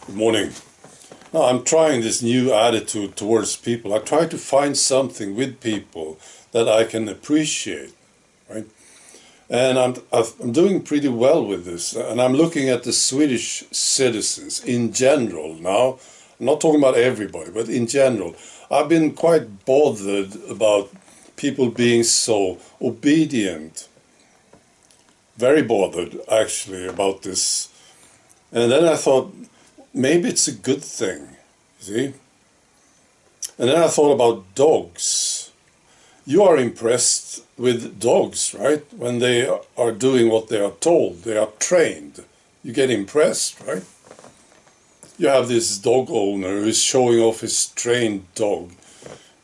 Good morning. Now, I'm trying this new attitude towards people. I try to find something with people that I can appreciate, right? And I'm doing pretty well with this. And I'm looking at the Swedish citizens in general now. I'm not talking about everybody, but in general. I've been quite bothered about people being so obedient. Very bothered, actually, about this. And then I thought, maybe it's a good thing, see? And then I thought about dogs. You are impressed with dogs, right? When they are doing what they are told, they are trained. You get impressed, right? You have this dog owner who is showing off his trained dog.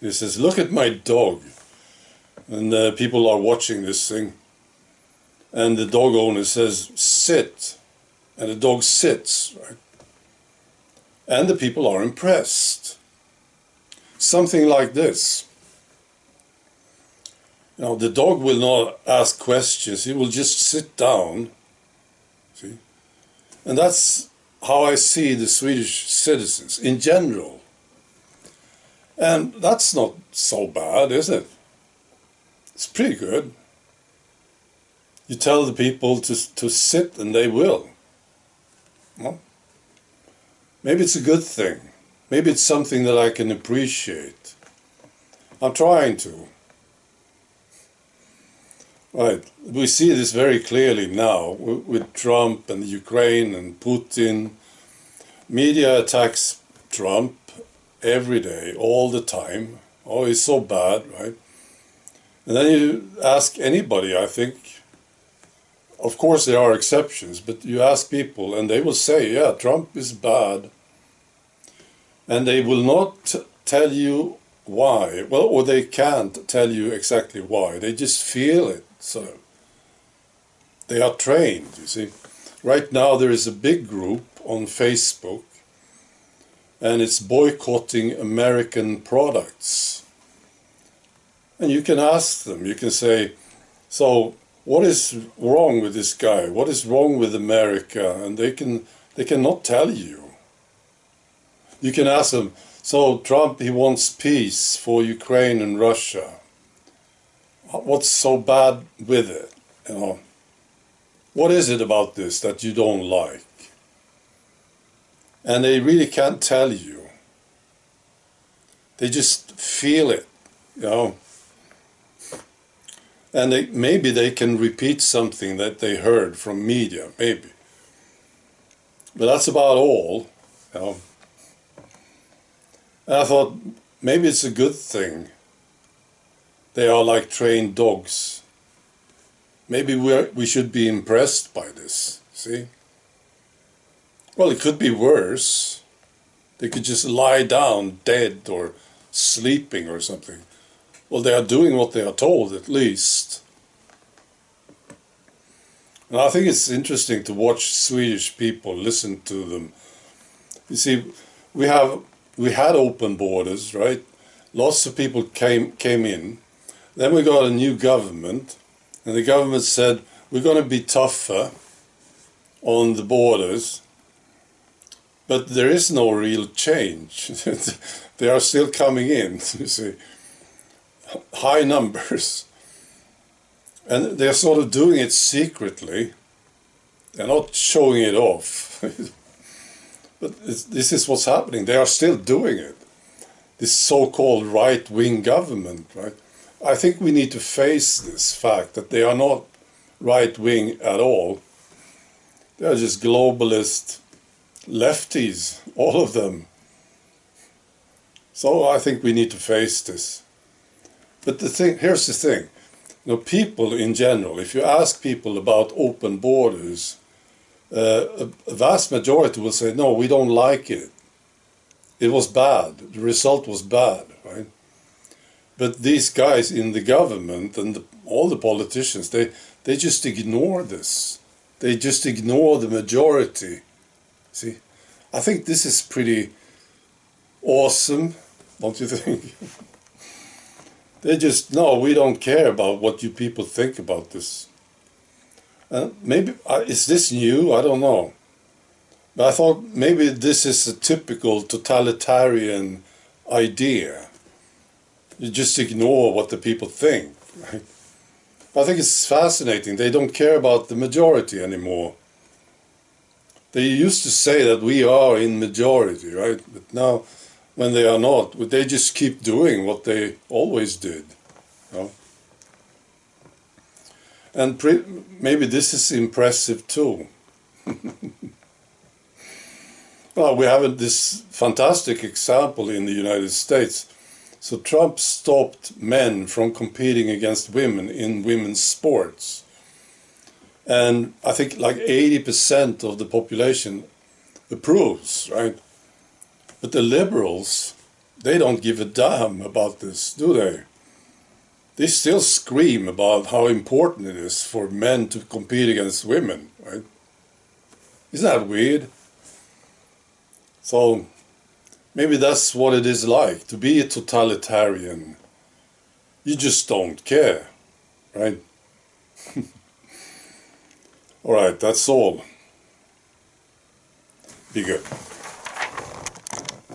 He says, look at my dog. And people are watching this thing. And the dog owner says, sit. And the dog sits, right? And the people are impressed. Something like this. Now, the dog will not ask questions. He will just sit down. See? And that's how I see the Swedish citizens in general. And that's not so bad, is it? It's pretty good. You tell the people to sit and they will. Well, maybe it's a good thing. Maybe it's something that I can appreciate. I'm trying to. Right. We see this very clearly now with Trump and Ukraine and Putin. Media attacks Trump every day, all the time. Oh, he's so bad, right? And then you ask anybody, I think. Of course, there are exceptions, but you ask people and they will say, yeah, Trump is bad. And they will not tell you why. Well, or they can't tell you exactly why. They just feel it. So they are trained, you see. Right now there is a big group on Facebook and it's boycotting American products. And you can ask them, you can say, so what is wrong with this guy? What is wrong with America? And they cannot tell you. You can ask them, so Trump, he wants peace for Ukraine and Russia. What's so bad with it? You know, what is it about this that you don't like? And they really can't tell you. They just feel it, you know. And maybe they can repeat something that they heard from media, maybe. But that's about all, you know. And I thought, maybe it's a good thing. They are like trained dogs. Maybe we should be impressed by this, see? Well, it could be worse. They could just lie down dead or sleeping or something. Well, they are doing what they are told, at least. And I think it's interesting to watch Swedish people, listen to them. You see, we had open borders, right? Lots of people came in. Then we got a new government, and the government said, we're going to be tougher on the borders, but there is no real change. They are still coming in, you see. High numbers. And they're sort of doing it secretly. They're not showing it off. But this is what's happening. They are still doing it. This so-called right-wing government, right? I think we need to face this fact that they are not right-wing at all. They are just globalist lefties, all of them. So I think we need to face this. But here's the thing. You know, people in general, if you ask people about open borders, a vast majority will say, no, we don't like it. It was bad. The result was bad, right? But these guys in the government and all the politicians, they just ignore this. They just ignore the majority. See, I think this is pretty awesome, don't you think? They just, no, we don't care about what you people think about this. Maybe, is this new? I don't know. But I thought maybe this is a typical totalitarian idea. You just ignore what the people think. Right? I think it's fascinating. They don't care about the majority anymore. They used to say that we are in majority, right? But now, when they are not, they just keep doing what they always did. You know? And maybe this is impressive too. Well, we have this fantastic example in the United States. So Trump stopped men from competing against women in women's sports. And I think like 80% of the population approves, right? But the liberals, they don't give a damn about this, do they? They still scream about how important it is for men to compete against women, right? Isn't that weird? So maybe that's what it is like to be a totalitarian. You just don't care, right? All right, that's all. Be good.